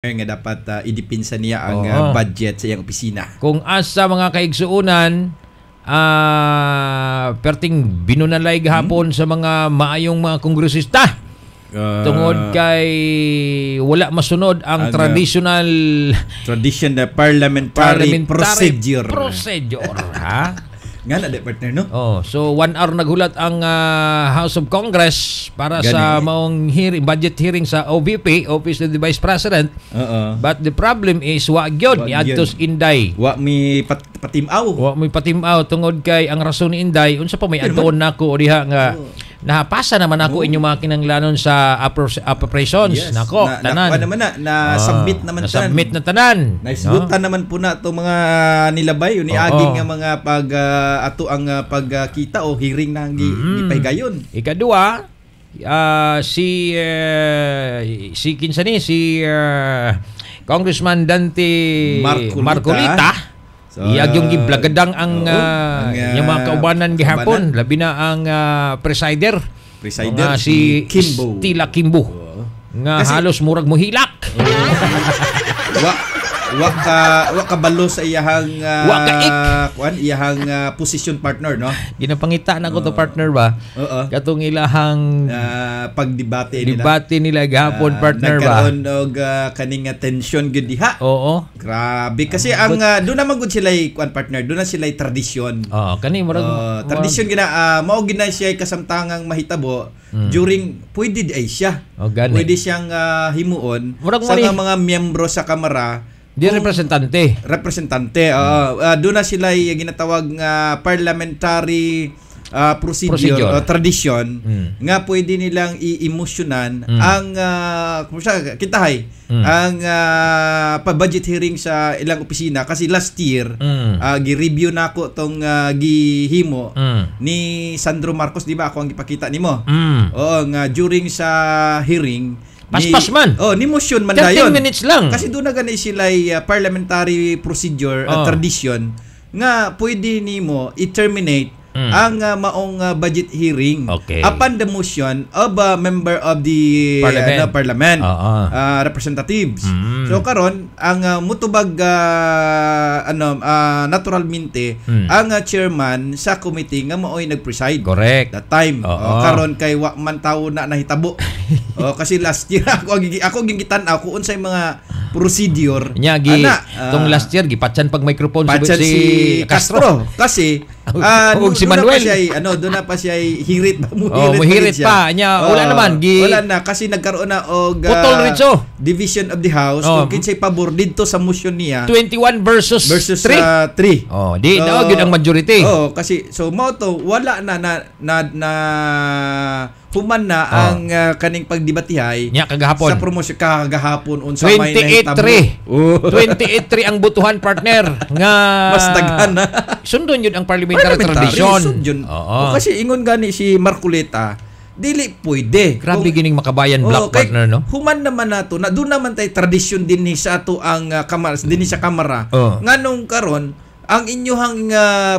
nga dapat idipinsa niya ang budget sa iyang opisina. Kung asa mga kaigsuunan, perting binunalay gahapon sa mga maayong mga kongresista. Tungod kay wala masunod ang traditional parliamentary procedure. Ha? Nga na, partner, no? So 1 hour naghulat ang House of Congress para sa maong budget hearing sa OVP, Office of the Vice President. But the problem is wa gyud ni adtos Inday. Wa mi patimaw tungod kay ang rason ni Inday unsa pa may adton nako diha nga nahapasa naman ako inyong mga kinanglanon sa appropriations. Yes. Nako, tanan. Na-submit naman tanan. Na-submit na tanan. Naisbutan naman po na itong mga nilabay. Aging nga mga ato ang pagkita o hearing na gipahigayon. Ikadua, si Congressman Dante Marcolita. So, yung giblagadang ang yung mga kaubanan gihapon, labi na ang presider si Stila Kimbo nga kasi, halos murag mohilak. Wa kabalo sa iyahang position partner, no? Ginapangita na ko to partner ba? Katong ilahang pagdebate nila gahapon partner ba? Nagkaroon og kaning tension gud diha. Oo. Grabe kasi ang do na magud sila partner, do na sila tradisyon. Kani murag tradisyon gina mao gina siya kasamtangang mahitabo during pwede ay siya. Pwede siyang himuon sa mga miyembro sa kamara. Di representante. Doon na sila ginatawag parliamentary procedure. O tradition nga pwede nilang i-emosyonan ang ang pa-budget hearing sa ilang opisina kasi last year gi-review na ako tong gihimo ni Sandro Marcos, di ba? Ako ang gipakita nimo. Nga during sa hearing paspas man. Ni motion man dayon. 10 minutes lang. Kasi doon na gani sila parliamentary procedure tradition nga pwede nimo i-terminate ang maong budget hearing upon the motion of a member of the parliament representatives. So karon ang mutubag naturalmente ang chairman sa committee nga maoy nag-preside. Correct. That time. Karon kay wa man tawo na nahitabo. Kasi last year ako gigitan-aw kung unsay mga procedure. Tong last year gipatsan pag microphone si Castro. Kasi si Manuel doon na pa siya hirit muhirit pa nya wala naman wala na kasi nagkaroon na og division of the house kung kinsay pabor didto sa motion niya 21 versus 3 di daw gyud ang majority kasi so mao to wala na human na ang kaning pagdebatihay nya kagahapon sa promosyon kagahapon unsa may 28-3 ang butuhan partner nga mas daghan na sundon yun ang parliamentary tradition. Kasi ingon gani si Marcolita dili pwede. Grabe gining makabayan black partner, no? Human naman nato na doon naman tay tradisyon din ni sa ato ang kamara dinhi sa kamara. Nganong karon ang inyohang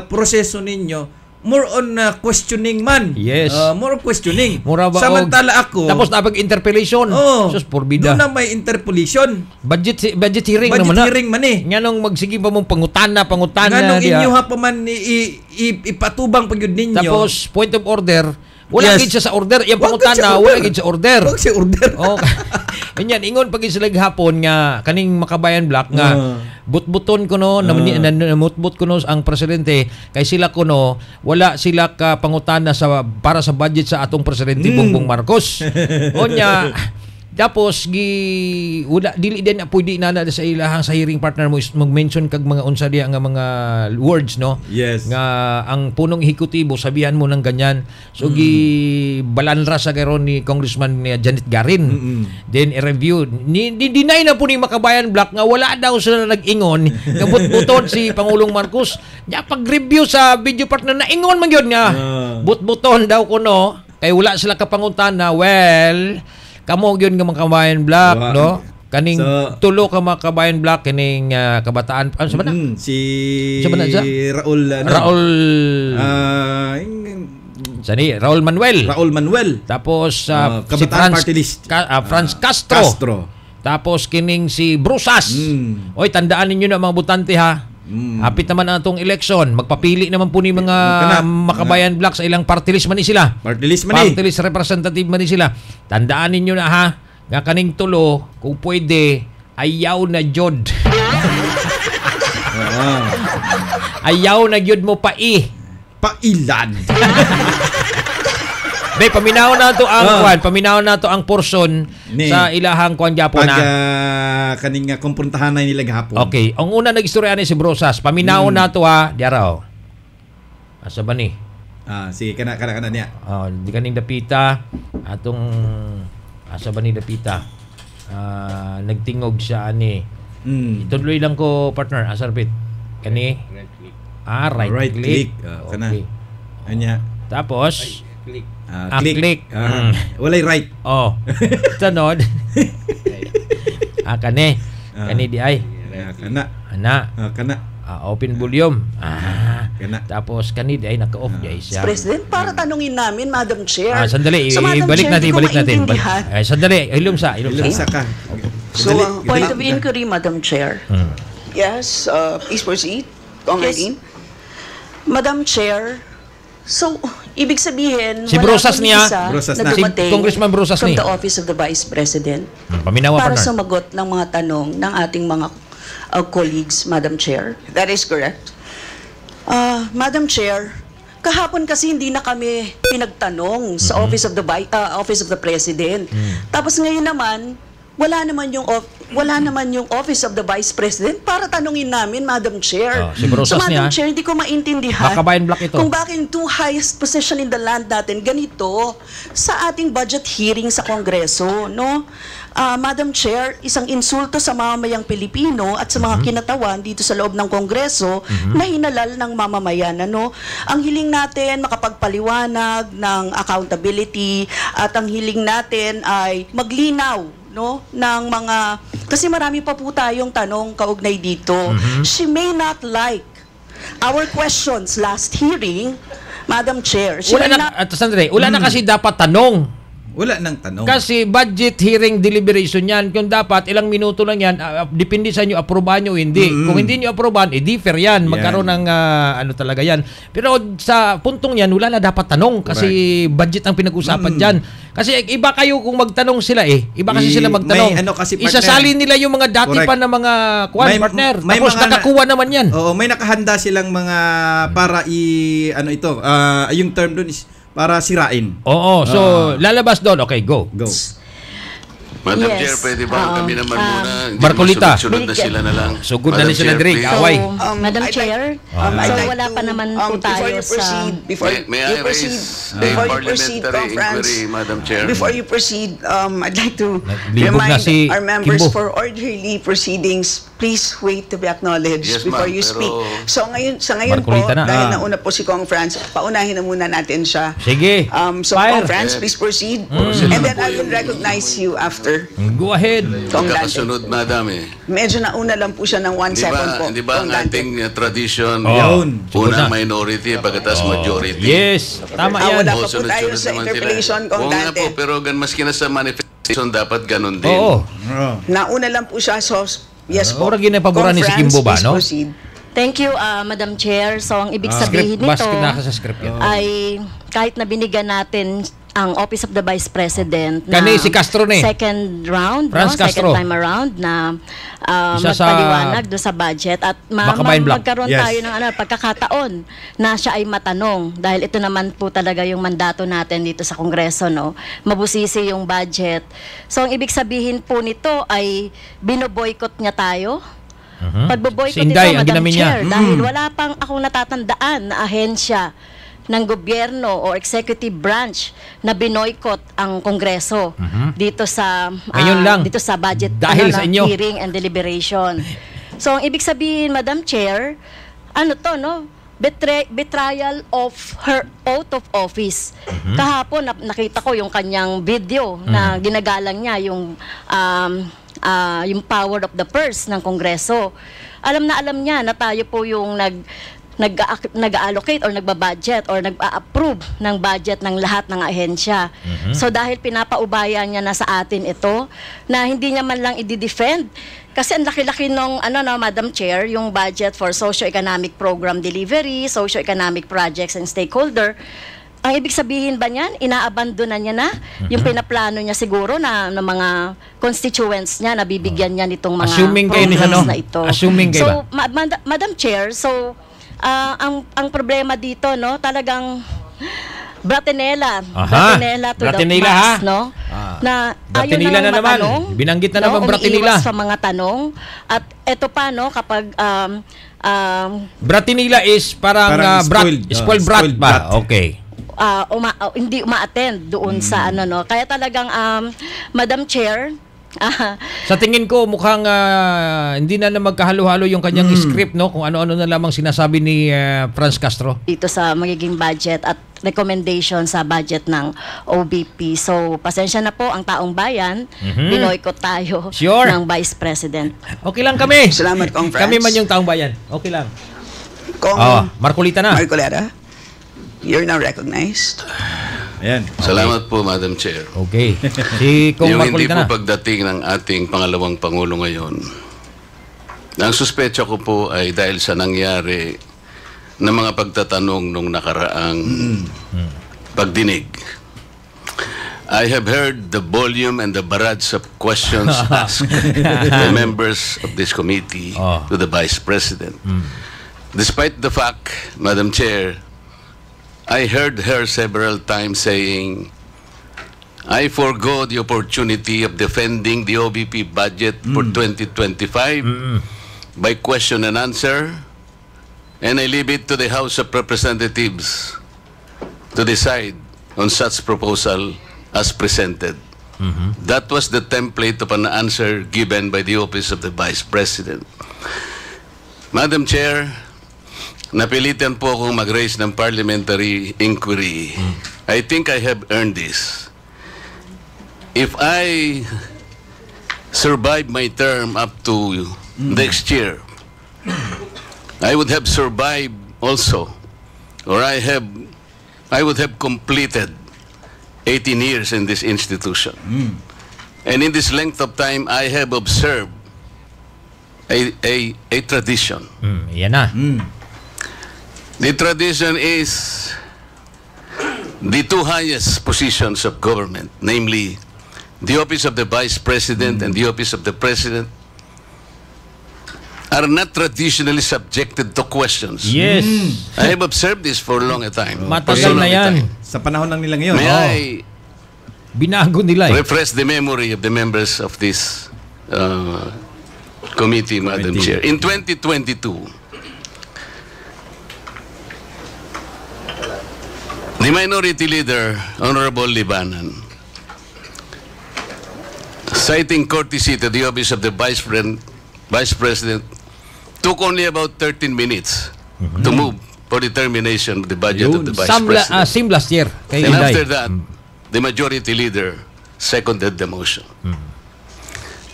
proseso ninyo more on questioning man. Yes. More questioning. Samantala ako tapos napag interpellation. Sus porbida. Doon na may interpellation. Budget hearing naman na. Budget hearing man eh. Nganong magsige pa mong pangutana nganong inyo ha pa man ipatubang pagyud ninyo. Tapos point of order. Wala gid siya sa order. Yung pangutana wala gid sa order. Wag siya order. Ganyan ingon pag sila hapon nga kaning makabayan black nga butbuton ko namutbut ko ang presidente kay sila kuno wala sila ka pangutana para sa budget sa atong presidente Bongbong Marcos. Onya tapos wala dili din pwede na sa ilahang sa hearing partner mo mag-mention kag mga unsa diya nga mga words, no? Yes. Nga ang punong ehekutibo sabihan mo ng ganyan. So balanra sa karon ni Congressman Janet Garin. Then i-review deny na po ni Makabayan Black nga wala daw sila nag-ingon nga butbuton si Pangulong Marcos. Nya pag-review sa video partner na ingon man gyud nga butbuton daw kuno kay wala sila kapangutana. Kamo gyud nga Makabayan Black, no? Kaning tulo ka Makabayan Black kining kabataan ano ba na? Si Raul Manuel. Tapos si Franz Castro. Tapos kining si Brusas. Oy, tandaan ninyo na mga butante ha. Hapit naman ang atong election. Magpapili naman po ni mga Makabayan Black sa ilang party list man ni sila. Party list representative man ni sila. Tandaan ninyo na ha. Nga kaning tulo, kung pwede, ayaw na jod. Ayaw na jod mo pailan. Be, paminaw na to ang portion sa ilahang kuan Japo na. Kaning kumprontahan na nila gahapon. Okay, ang una nag-istorya ni si Brosas, paminaw na to ha, diaraw. Asa ba ni? Sige, kana niya. Di kaning dapita atong asa ba ni dapita? Nagtingog siya ani. Ituloy lang ko partner, asarpit. Kani? Right click. Kana. Anya. Tapos click. Walay right. Tanod. Kani di ay. Kana. Open volume. Kana. Tapos kani di ay naka-off di ay siya. President, para tanungin namin, Madam Chair. Sandali, ibalik natin. Sandali, hilom sa ka. So, point of inquiry, Madam Chair. Yes, please proceed. Congressman. Madam Chair, so, ibig sabihin, si Brosas niya, na dumating si Congressman Brosas from niya. the Office of the Vice President Paminawa para partner. sumagot ng mga tanong ng ating mga colleagues, Madam Chair. That is correct. Madam Chair, kahapon kasi hindi na kami pinagtanong sa Office of the President. Tapos ngayon naman, wala naman yung Office of the Vice President para tanungin namin, Madam Chair. Si Brosas Madam Chair, hindi ko maintindihan Makabayan Black ito. kung bakit yung two highest position in the land natin ganito sa ating budget hearing sa Kongreso, no? Madam Chair, isang insulto sa mamamayang Pilipino at sa mga kinatawan dito sa loob ng Kongreso na hinalal ng mamamayan. Ano? Ang hiling natin makapagpaliwanag ng accountability at ang hiling natin ay maglinaw, no, ng mga, kasi marami pa po tayong tanong kaugnay dito. She may not like our questions last hearing, Madam Chair. Wala na kasi dapat tanong. Wala nang tanong. Kasi budget hearing deliberation yan. Kung dapat, ilang minuto lang yan, depende sa inyo, aprobahan nyo o hindi. Kung hindi nyo aprobahan, differ yan. Magkaroon ng ano talaga yan. Pero sa puntong yan, wala na dapat tanong. Kasi budget ang pinag-usapan dyan. Kasi iba kayo kung magtanong sila Iba kasi sila magtanong. Isasalin nila yung mga dati pa na mga partner. Tapos nakakuha naman yan. Oo, may nakahanda silang mga para yung term doon is para sirain. Oo, so lalabas doon. Okay, go. Madam Chair, pwede ba kami naman muna? Marcolita. Sunod na sila na lang. Sugod na sila Drake. Away. Madam Chair, so wala pa naman po tayo sa... May I raise a parliamentary inquiry, Madam Chair? Before you proceed, I'd like to Libog na remind si our members Kimbo. for orderly proceedings, please wait to be acknowledged Yes, before ma'am, you pero- speak. So sa ngayon po, Marcolita na. dahil nauna po si Kong Franz, paunahin na muna natin siya. Sige. So Fire. Kong Franz, please proceed. Sila And then po I will yung- recognize you after. Go ahead. Kong Dante. Kakasunod, Madam Medyo nauna lang po siya ng 1 second po. Di ba ang Kong Dante. ating tradition, Yun. Sunod una na. minority, pagkatas majority. Yes. Tama yan. Wala pa po Sunod-sunod tayo sa naman interpellation, sila. Kong Oo nga Dante. po, pero maski na sa manifestation, dapat ganun din. Oo. Nauna lang po siya, so yes po. Ora ginapaboran ni si Kong Franz, Kimbo ba, please no? proceed. Thank you, Madam Chair. So, ang ibig sabihin Script. Bas nito nasa sa script yan. ay kahit na binigyan natin ang Office of the Vice President Kani si Castro ni. second round, Franz Castro. second time around na Isa sa magpaliwanag doon sa budget at Makabayan Black. magkaroon Yes. tayo ng pagkakataon na siya ay matanong dahil ito naman po talaga yung mandato natin dito sa Kongreso, no? Mabusisi yung budget. So, ang ibig sabihin po nito ay binoboykot niya tayo. Pagboboykot Si Inday, ito, ang Madam ginamin niya. Chair, dahil wala pang akong natatandaan na ahensya ng gobyerno o executive branch na binoykot ang Kongreso dito sa Ngayon lang. dito sa budget Dahil sa inyo. hearing and deliberation. So ang ibig sabihin, Madam Chair, ano to, no? Betrayal of her oath of office. Kahapon nakita ko yung kanyang video na ginagalang niya yung power of the purse ng Kongreso. Alam na alam niya na tayo po yung nag-allocate or nagbabudget or nag-approve ng budget ng lahat ng ahensya. So dahil pinapaubayan niya na sa atin ito, na hindi niya man lang i-defend, kasi ang laki-laki nung Madam Chair, yung budget for socio-economic program delivery, socio-economic projects and stakeholder. Ang ibig sabihin ba niyan, inaabandonan niya na yung pinaplano niya siguro na ng mga constituents niya, nabibigyan niya nitong mga assuming programs na ito. Assuming kayo so, Madam Chair, so ang problema dito, no, talagang Bratinela to Bratinela, the max, no? Na Bratinela na naman. Binanggit na naman Bratinela. Umiiwas sa mga tanong. At eto pa, no, kapag Bratinela is parang spoiled brat ba? Okay. Hindi uma-attend doon sa no. Kaya talagang Madam Chair, sa tingin ko mukhang hindi na magkahalo-halo yung kanyang script, no, kung ano-ano na lamang sinasabi ni Franz Castro dito sa magiging budget at recommendation sa budget ng OBP. So pasensya na po ang taong bayan, binoykot tayo ng Vice President. Okay lang kami. Salamat, Kong Franz. Kami man yung taong bayan. Okay lang. Kong Marcolita na. Marcolita, you're now recognized. Ayan. Salamat po, Madam Chair. Okay. Si Kong Yung hindi Marcolita po na. pagdating ng ating pangalawang Pangulo ngayon, ang suspecha ko po ay dahil sa nangyari ng mga pagtatanong nung nakaraang pagdinig. I have heard the volume and the barrage of questions asked by members of this committee to the Vice President. Despite the fact, Madam Chair, I heard her several times saying, I forgo the opportunity of defending the OBP budget for 2025 by question and answer, and I leave it to the House of Representatives to decide on such proposal as presented. That was the template of an answer given by the Office of the Vice President. Madam Chair, napilitan po akong mag-raise ng parliamentary inquiry. I think I have earned this. If I survive my term up to next year, I would have survived also, or I would have completed 18 years in this institution. And in this length of time, I have observed a tradition. Yan na. The tradition is the two highest positions of government, namely the Office of the Vice President and the Office of the President, are not traditionally subjected to questions. Yes. I have observed this for a long time. Matagal na yan. Sa panahon lang nila ngayon. May I binago nila refresh the memory of the members of this committee, Madam Chair. In 2022, the Minority Leader, Honorable Libanan, citing courtesy to the Office of the Vice President, took only about 13 minutes to move for the termination of the budget of the Vice President. Same last year. Kay And Inday. after that, the Majority Leader seconded the motion.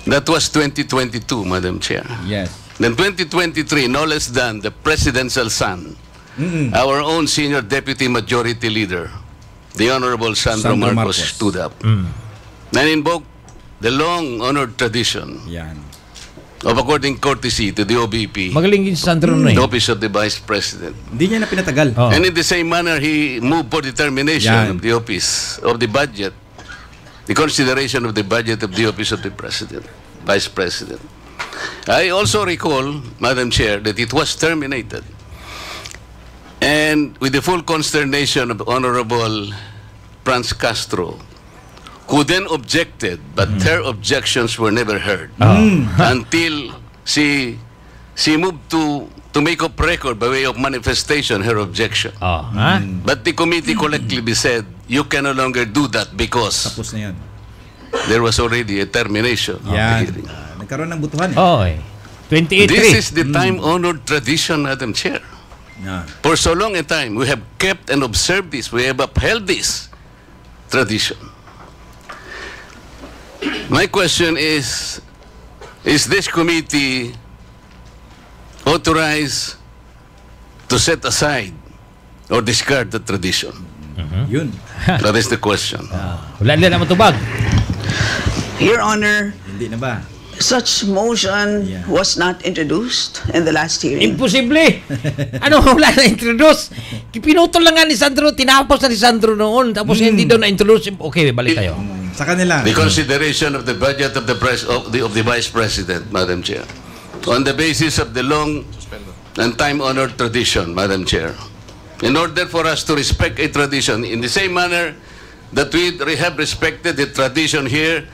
That was 2022, Madam Chair. Yes. Then 2023, no less than the presidential son, our own senior deputy majority leader, the Honorable Sandro Marcos, stood up and invoked the long-honored tradition of according courtesy to the OBP, Magaling din si Sandro na the Office of the Vice President. Hindi niya na pinatagal. And in the same manner, he moved for the termination of the Office of the Budget, the consideration of the budget of the Office of the President, Vice President. I also recall, Madam Chair, that it was terminated. And with the full consternation of Honorable Franz Castro, who then objected, but her objections were never heard until she moved to make up record by way of manifestation her objection. But the committee collectively said, you can no longer do that because Tapos na yan. there was already a termination of the hearing. Nagkaroon ng butuhan. 28-3. This is the time-honored tradition, Madam Chair. For so long a time, we have kept and observed this. We have upheld this tradition. My question is this committee authorized to set aside or discard the tradition? Yun. That is the question. Wala nila matubag. Your Honor, Hindi na ba? such motion was not introduced in the last hearing. Imposible. Ano, wala na introduce. Pinutol lang nga ni Sandro, tinapos na ni Sandro noon, tapos hindi daw na-introduce. Okay, balik tayo. Sa kanila. The consideration of the budget of the Vice President, Madam Chair, on the basis of the long and time-honored tradition, Madam Chair. In order for us to respect a tradition in the same manner that we have respected the tradition here,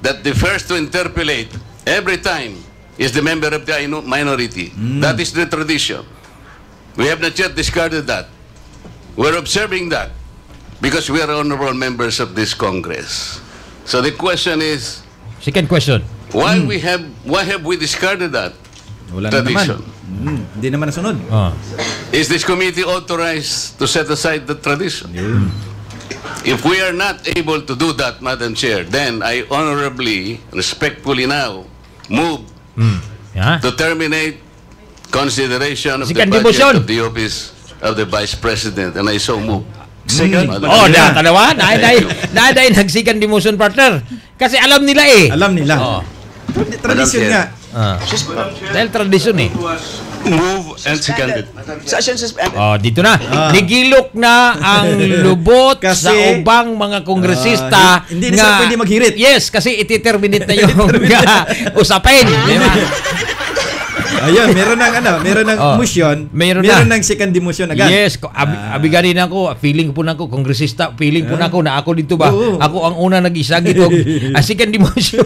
that the first to interpolate every time is the member of the minority. That is the tradition. We have not yet discarded that. We're observing that because we are honorable members of this Congress. So the question is, Second question. why have we discarded that Wala na naman. tradition? Hindi naman nasunod. Is this committee authorized to set aside the tradition? If we are not able to do that, Madam Chair, then I honorably, respectfully now move to terminate consideration of the Second budget motion. of the office of the Vice President, and I so move. Second. Madam Oh, Chair. kanawa, naaday nagsikan demotion partner. Kasi alam nila eh. Alam nila. Tradisyon nga. Dahil tradisyon eh. Move and seconded. Session suspended. Oh, dito na. Nigilok na ang lubot Kasi, sa ubang mga kongresista hindi na sila pwede maghirit. Yes, kasi iti-terminate na yung usapin. Di ba? Ayun, meron ng motion, meron ng second demotion agad. Yes, abiganin ako, feeling po na ako, kongresista, feeling po na ako na ako dito ba? Oo. Ako ang una nag-isagit og second demotion.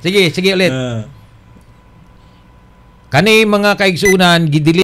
Sige ulit. Kani mga kaigsuunan, gidili